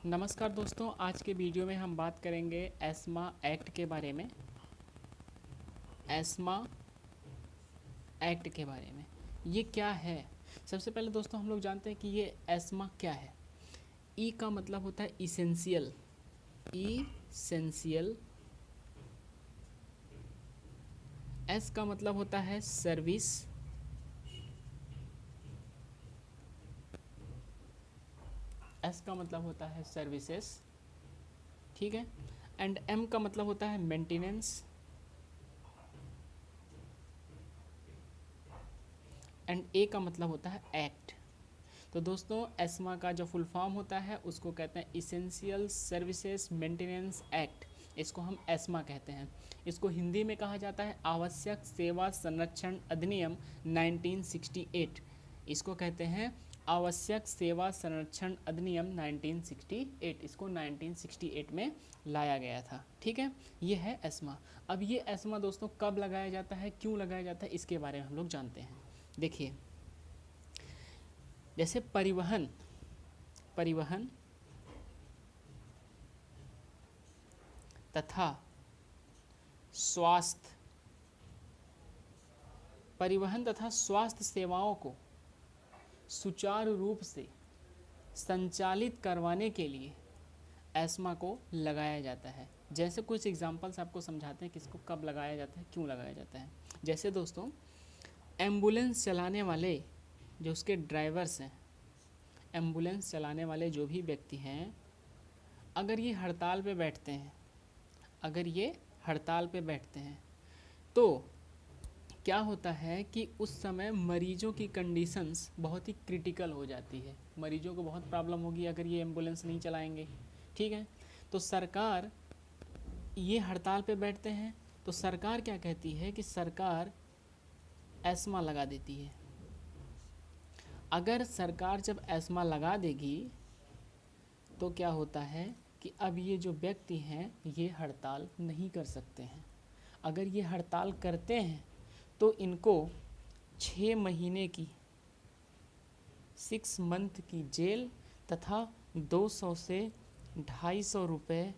नमस्कार दोस्तों, आज के वीडियो में हम बात करेंगे एस्मा एक्ट के बारे में। एस्मा एक्ट के बारे में ये क्या है। सबसे पहले दोस्तों हम लोग जानते हैं कि ये एस्मा क्या है। ई का मतलब होता है इसेंशियल, इसेंशियल। एस का मतलब होता है सर्विस, एस का मतलब होता है सर्विसेज, ठीक है। एंड एम का मतलब होता है मेंटेनेंस, एंड ए का मतलब होता है एक्ट। तो दोस्तों एस्मा का जो फुल फॉर्म होता है उसको कहते हैं इसेंशियल सर्विसेज मेंटेनेंस एक्ट। इसको हम एस्मा कहते हैं। इसको हिंदी में कहा जाता है आवश्यक सेवा संरक्षण अधिनियम 1968। इसको कहते हैं आवश्यक सेवा संरक्षण अधिनियम 1968। इसको 1968 में लाया गया था, ठीक है। ये है एस्मा। अब ये एस्मा दोस्तों कब लगाया जाता है, क्यों लगाया जाता है, इसके बारे में हम लोग जानते हैं। देखिए, जैसे परिवहन, परिवहन तथा स्वास्थ्य, परिवहन तथा स्वास्थ्य सेवाओं को सुचारू रूप से संचालित करवाने के लिए एस्मा को लगाया जाता है। जैसे कुछ एग्जांपल्स आपको समझाते हैं कि इसको कब लगाया जाता है, क्यों लगाया जाता है। जैसे दोस्तों एम्बुलेंस चलाने वाले जो उसके ड्राइवर्स हैं, एम्बुलेंस चलाने वाले जो भी व्यक्ति हैं, अगर ये हड़ताल पे बैठते हैं, अगर ये हड़ताल पे बैठते हैं तो क्या होता है कि उस समय मरीजों की कंडीशंस बहुत ही क्रिटिकल हो जाती है। मरीजों को बहुत प्रॉब्लम होगी अगर ये एम्बुलेंस नहीं चलाएंगे, ठीक है। तो सरकार, ये हड़ताल पे बैठते हैं तो सरकार क्या कहती है कि सरकार एस्मा लगा देती है। अगर सरकार जब एस्मा लगा देगी तो क्या होता है कि अब ये जो व्यक्ति हैं ये हड़ताल नहीं कर सकते हैं। अगर ये हड़ताल करते हैं तो इनको 6 महीने की 6 मंथ की जेल तथा 200 से 250 रुपये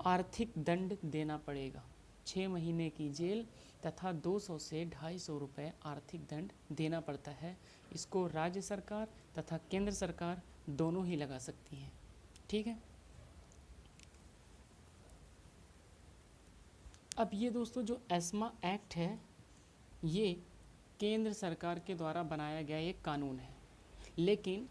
आर्थिक दंड देना पड़ेगा। 6 महीने की जेल तथा 200 से 250 रुपये आर्थिक दंड देना पड़ता है। इसको राज्य सरकार तथा केंद्र सरकार दोनों ही लगा सकती हैं, ठीक है। अब ये दोस्तों जो एस्मा एक्ट है ये केंद्र सरकार के द्वारा बनाया गया एक कानून है, लेकिन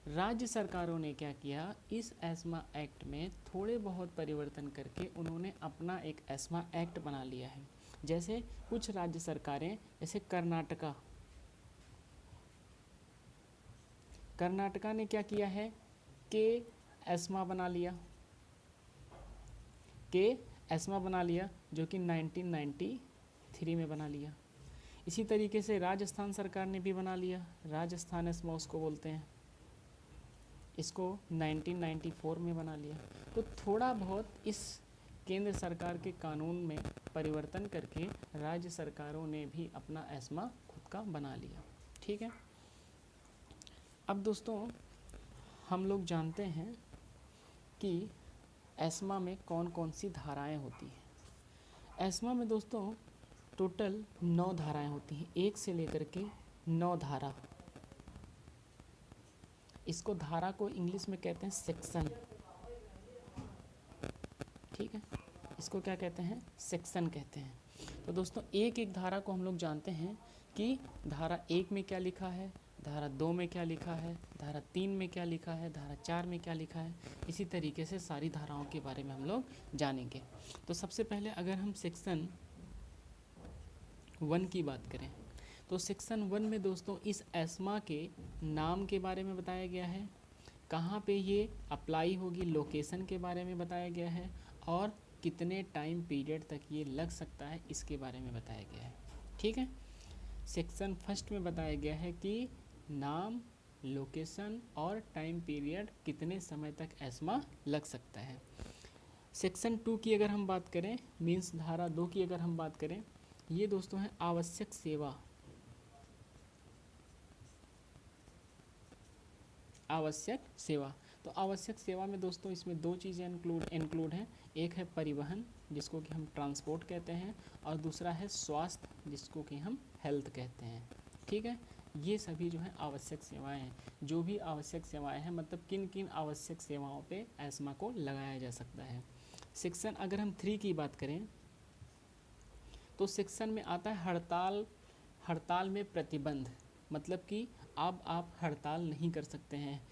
राज्य सरकारों ने क्या किया, इस एस्मा एक्ट में थोड़े बहुत परिवर्तन करके उन्होंने अपना एक एस्मा एक्ट बना लिया है। जैसे कुछ राज्य सरकारें, जैसे कर्नाटका, कर्नाटका ने क्या किया है के एस्मा बना लिया, के एस्मा बना लिया जो कि 1993 में बना लिया। इसी तरीके से राजस्थान सरकार ने भी बना लिया, राजस्थान एस्मा उसको बोलते हैं, इसको 1994 में बना लिया। तो थोड़ा बहुत इस केंद्र सरकार के कानून में परिवर्तन करके राज्य सरकारों ने भी अपना एस्मा खुद का बना लिया, ठीक है। अब दोस्तों हम लोग जानते हैं कि एस्मा में कौन कौन सी धाराएं होती हैं। एस्मा में दोस्तों टोटल 9 धाराएं होती हैं, 1 से लेकर के 9 धारा। इसको धारा को इंग्लिश में कहते हैं सेक्शन, ठीक है। इसको क्या कहते हैं, सेक्शन कहते हैं। तो दोस्तों एक एक धारा को हम लोग जानते हैं कि धारा 1 में क्या लिखा है, धारा 2 में क्या लिखा है, धारा 3 में क्या लिखा है, धारा 4 में क्या लिखा है। इसी तरीके से सारी धाराओं के बारे में हम लोग जानेंगे। तो सबसे पहले अगर हम सेक्शन 1 की बात करें तो सेक्शन 1 में दोस्तों इस एस्मा के नाम के बारे में बताया गया है, कहाँ पे ये अप्लाई होगी, लोकेशन के बारे में बताया गया है, और कितने टाइम पीरियड तक ये लग सकता है इसके बारे में बताया गया है, ठीक है। सेक्शन 1 में बताया गया है कि नाम, लोकेशन और टाइम पीरियड, कितने समय तक एस्मा लग सकता है। सेक्शन 2 की अगर हम बात करें, मीन्स धारा 2 की अगर हम बात करें, ये दोस्तों है आवश्यक सेवा, आवश्यक सेवा। तो तो आवश्यक सेवा में दोस्तों इसमें दो चीज़ें इंक्लूड हैं। एक है परिवहन, जिसको कि हम ट्रांसपोर्ट कहते हैं, और दूसरा है स्वास्थ्य, जिसको कि हम हेल्थ कहते हैं। ठीक है, ये सभी जो है आवश्यक सेवाएं हैं। जो भी आवश्यक सेवाएं हैं, मतलब किन किन आवश्यक सेवाओं पे एस्मा को लगाया जा सकता है। सेक्शन अगर हम 3 की बात करें तो सेक्शन में आता है हड़ताल में प्रतिबंध, मतलब कि अब आप हड़ताल नहीं कर सकते हैं।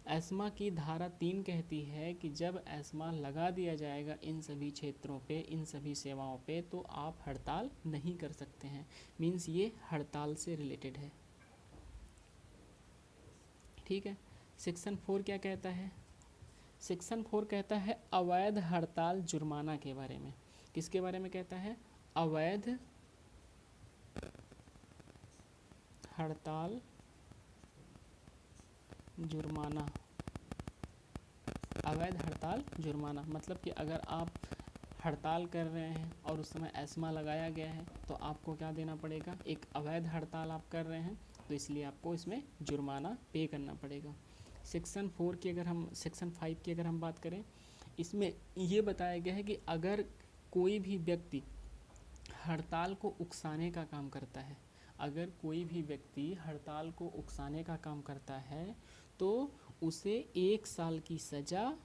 एस्मा की धारा 3 कहती है कि जब एस्मा लगा दिया जाएगा इन सभी क्षेत्रों पे, इन सभी सेवाओं पे, तो आप हड़ताल नहीं कर सकते हैं। मीन्स ये हड़ताल से रिलेटेड है। ठीक है, सेक्शन 4 क्या कहता है? सेक्शन 4 कहता है अवैध हड़ताल जुर्माना के बारे में। किसके बारे में कहता है? अवैध हड़ताल जुर्माना। अवैध हड़ताल जुर्माना मतलब कि अगर आप हड़ताल कर रहे हैं और उस समय एस्मा लगाया गया है तो आपको क्या देना पड़ेगा? एक अवैध हड़ताल आप कर रहे हैं तो इसलिए आपको इसमें जुर्माना पे करना पड़ेगा। सेक्शन 5 की अगर हम बात करें, इसमें ये बताया गया है कि अगर कोई भी व्यक्ति हड़ताल को उकसाने का काम करता है, अगर कोई भी व्यक्ति हड़ताल को उकसाने का काम करता है तो उसे 1 साल की सज़ा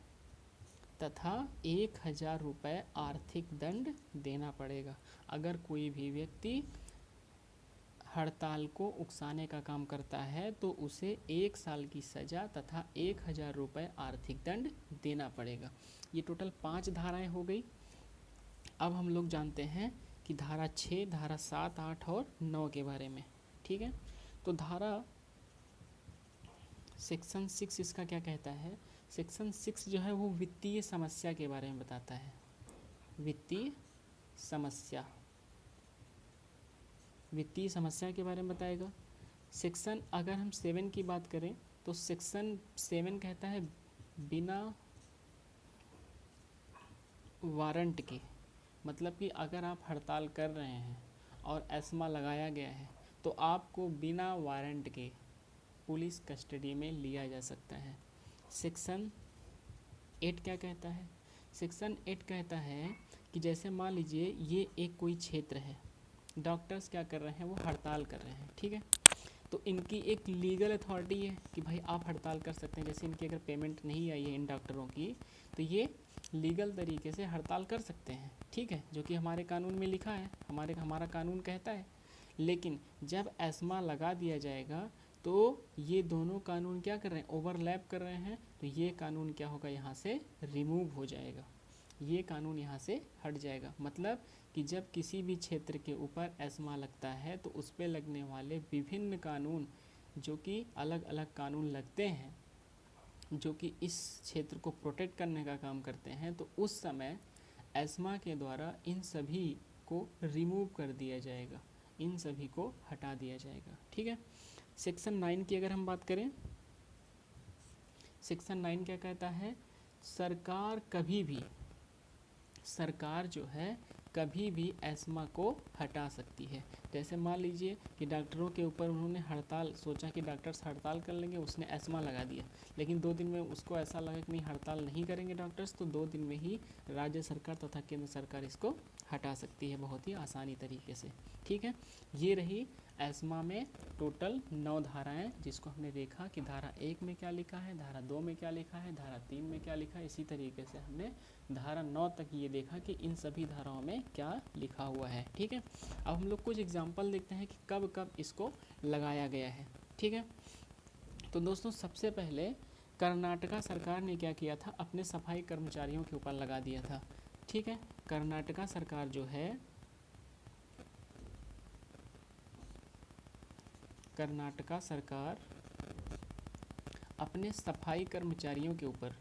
तथा 1000 रुपये आर्थिक दंड देना पड़ेगा। अगर कोई भी व्यक्ति हड़ताल को उकसाने का काम करता है तो उसे 1 साल की सज़ा तथा 1000 रुपये आर्थिक दंड देना पड़ेगा। ये टोटल 5 धाराएं हो गई। अब हम लोग जानते हैं कि धारा 6, धारा 7, 8 और 9 के बारे में। ठीक है, तो धारा सेक्शन 6 इसका क्या कहता है? सेक्शन 6 जो है वो वित्तीय समस्या के बारे में बताता है। वित्तीय समस्या के बारे में बताएगा। सेक्शन अगर हम 7 की बात करें तो सेक्शन 7 कहता है बिना वारंट के, मतलब कि अगर आप हड़ताल कर रहे हैं और एस्मा लगाया गया है तो आपको बिना वारंट के पुलिस कस्टडी में लिया जा सकता है। सेक्शन 8 क्या कहता है? सेक्शन 8 कहता है कि जैसे मान लीजिए ये एक कोई क्षेत्र है, डॉक्टर्स क्या कर रहे हैं? वो हड़ताल कर रहे हैं। ठीक है, तो इनकी एक लीगल अथॉरिटी है कि भाई आप हड़ताल कर सकते हैं। जैसे इनकी अगर पेमेंट नहीं आई है इन डॉक्टरों की तो ये लीगल तरीके से हड़ताल कर सकते हैं। ठीक है, जो कि हमारे कानून में लिखा है, हमारा कानून कहता है। लेकिन जब एस्मा लगा दिया जाएगा तो ये दोनों कानून क्या कर रहे हैं? ओवरलैप कर रहे हैं। तो ये कानून क्या होगा? यहाँ से रिमूव हो जाएगा, ये कानून यहाँ से हट जाएगा। मतलब कि जब किसी भी क्षेत्र के ऊपर एस्मा लगता है तो उस पर लगने वाले विभिन्न कानून जो कि अलग अलग कानून लगते हैं जो कि इस क्षेत्र को प्रोटेक्ट करने का काम करते हैं, तो उस समय एस्मा के द्वारा इन सभी को रिमूव कर दिया जाएगा, इन सभी को हटा दिया जाएगा। ठीक है, सेक्शन 9 की अगर हम बात करें, सेक्शन 9 क्या कहता है? सरकार जो है कभी भी एस्मा को हटा सकती है। जैसे मान लीजिए कि डॉक्टरों के ऊपर उन्होंने हड़ताल सोचा कि डॉक्टर्स हड़ताल कर लेंगे, उसने एस्मा लगा दिया, लेकिन 2 दिन में उसको ऐसा लगा कि नहीं हड़ताल नहीं करेंगे डॉक्टर्स, तो 2 दिन में ही राज्य सरकार तथा केंद्र सरकार इसको हटा सकती है बहुत ही आसानी तरीके से। ठीक है, ये रही एस्मा में टोटल 9 धाराएं, जिसको हमने देखा कि धारा 1 में क्या लिखा है, धारा 2 में क्या लिखा है, धारा 3 में क्या लिखा है। इसी तरीके से हमने धारा 9 तक ये देखा कि इन सभी धाराओं में क्या लिखा हुआ है। ठीक है, अब हम लोग कुछ एग्जाम्पल देखते हैं कि कब कब इसको लगाया गया है। ठीक है, तो दोस्तों सबसे पहले कर्नाटका सरकार ने क्या किया था? अपने सफाई कर्मचारियों के ऊपर लगा दिया था। ठीक है, कर्नाटका सरकार जो है, कर्नाटका सरकार अपने सफाई कर्मचारियों के ऊपर,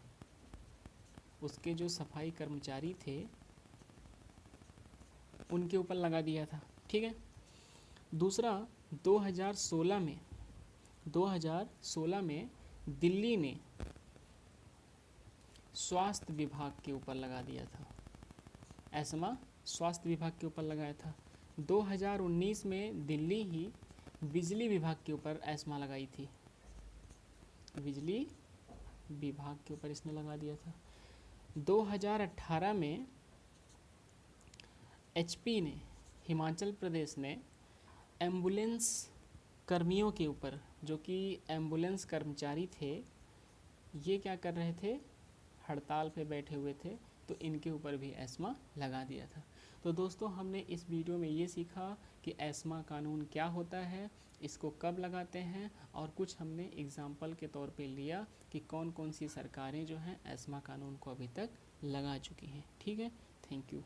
उसके जो सफाई कर्मचारी थे उनके ऊपर लगा दिया था। ठीक है, दूसरा 2016 में दिल्ली ने स्वास्थ्य विभाग के ऊपर लगा दिया था, एस्मा स्वास्थ्य विभाग के ऊपर लगाया था। 2019 में दिल्ली ही बिजली विभाग के ऊपर एस्मा लगाई थी, बिजली विभाग के ऊपर इसने लगा दिया था। 2018 में HP ने, हिमाचल प्रदेश ने एम्बुलेंस कर्मियों के ऊपर, जो कि एम्बुलेंस कर्मचारी थे, ये क्या कर रहे थे, हड़ताल पे बैठे हुए थे, तो इनके ऊपर भी एस्मा लगा दिया था। तो दोस्तों हमने इस वीडियो में ये सीखा कि एस्मा कानून क्या होता है, इसको कब लगाते हैं, और कुछ हमने एग्जाम्पल के तौर पे लिया कि कौन कौन सी सरकारें जो हैं एस्मा कानून को अभी तक लगा चुकी हैं। ठीक है, थैंक यू।